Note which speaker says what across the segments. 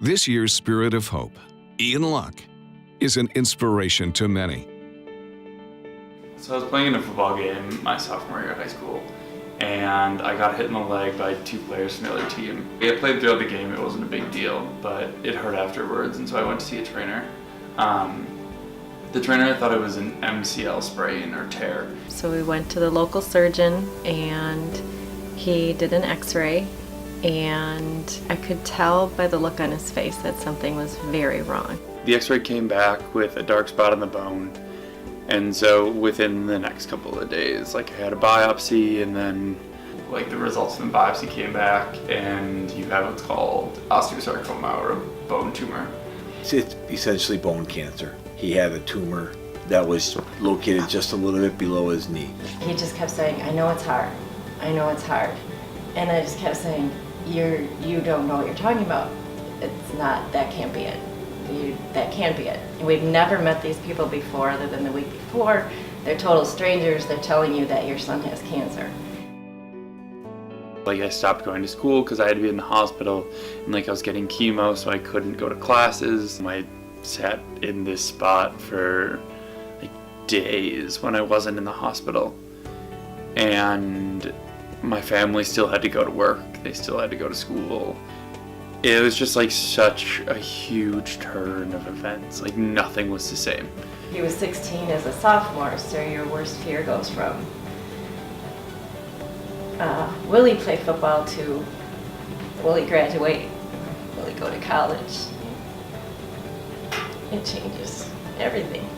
Speaker 1: This year's Spirit of Hope, Ian Luck, is an inspiration to many.
Speaker 2: So I was playing in a football game my sophomore year of high school, and I got hit in the leg by two players from the other team. We had played throughout the game, it wasn't a big deal, but it hurt afterwards, and so I went to see a trainer. The trainer thought it was an MCL sprain or tear.
Speaker 3: So we went to the local surgeon and he did an x-ray, and I could tell by the look on his face that something was very wrong.
Speaker 2: The x-ray came back with a dark spot on the bone, and so within the next couple of days, I had a biopsy, and then the results from the biopsy came back and you have what's called osteosarcoma, or a bone tumor.
Speaker 4: It's essentially bone cancer. He had a tumor that was located just a little bit below his knee.
Speaker 5: He just kept saying, I know it's hard, I know it's hard. And I just kept saying, you don't know what you're talking about. It's not, that can't be it. That can't be it. We've never met these people before other than the week before. They're total strangers. They're telling you that your son has cancer.
Speaker 2: I stopped going to school because I had to be in the hospital, and I was getting chemo, so I couldn't go to classes. I sat in this spot for days when I wasn't in the hospital, and my family still had to go to work. They still had to go to school. It was just such a huge turn of events. Nothing was the same.
Speaker 5: He was 16 as a sophomore, so your worst fear goes from will he play football to will he graduate, will he go to college? It changes everything.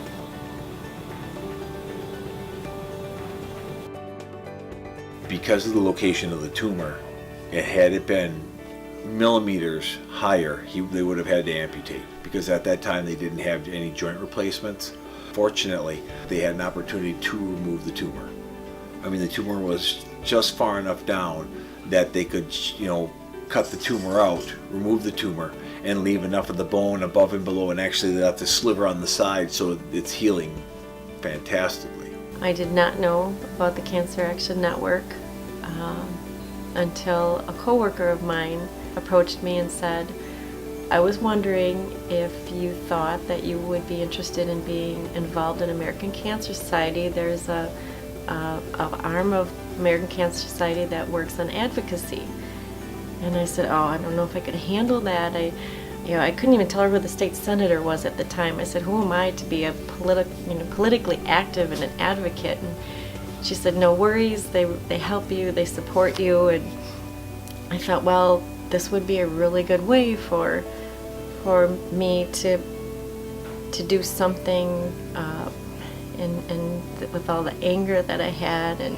Speaker 4: Because of the location of the tumor, had it been millimeters higher, they would have had to amputate, because at that time they didn't have any joint replacements. Fortunately, they had an opportunity to remove the tumor. The tumor was just far enough down that they could, cut the tumor out, remove the tumor, and leave enough of the bone above and below, and actually left the sliver on the side, so it's healing fantastically.
Speaker 3: I did not know about the Cancer Action Network until a coworker of mine approached me and said, I was wondering if you thought that you would be interested in being involved in American Cancer Society. There's a arm of American Cancer Society that works on advocacy. And I said, oh, I don't know if I could handle that. I couldn't even tell her who the state senator was at the time. I said, who am I to be a politically active and an advocate? And she said, no worries, they help you, they support you. And I thought, well, this would be a really good way for me to do something and with all the anger that I had, and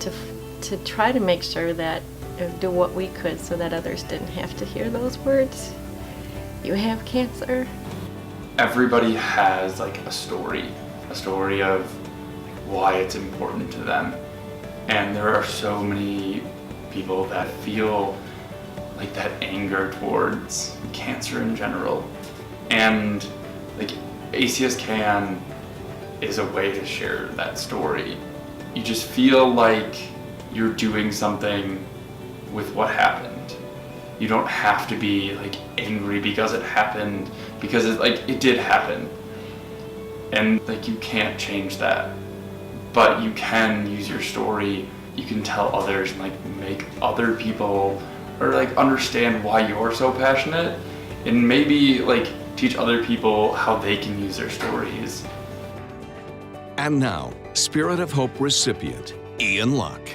Speaker 3: to try to make sure that do what we could so that others didn't have to hear those words. You have cancer.
Speaker 2: Everybody has a story of why it's important to them. And there are so many people that feel that anger towards cancer in general. And ACS Can is a way to share that story. You just feel like you're doing something with what happened. You don't have to be angry because it happened, because it did happen. And you can't change that. But you can use your story, you can tell others and make other people or understand why you're so passionate, and maybe teach other people how they can use their stories.
Speaker 1: And now, Spirit of Hope recipient, Ian Luck.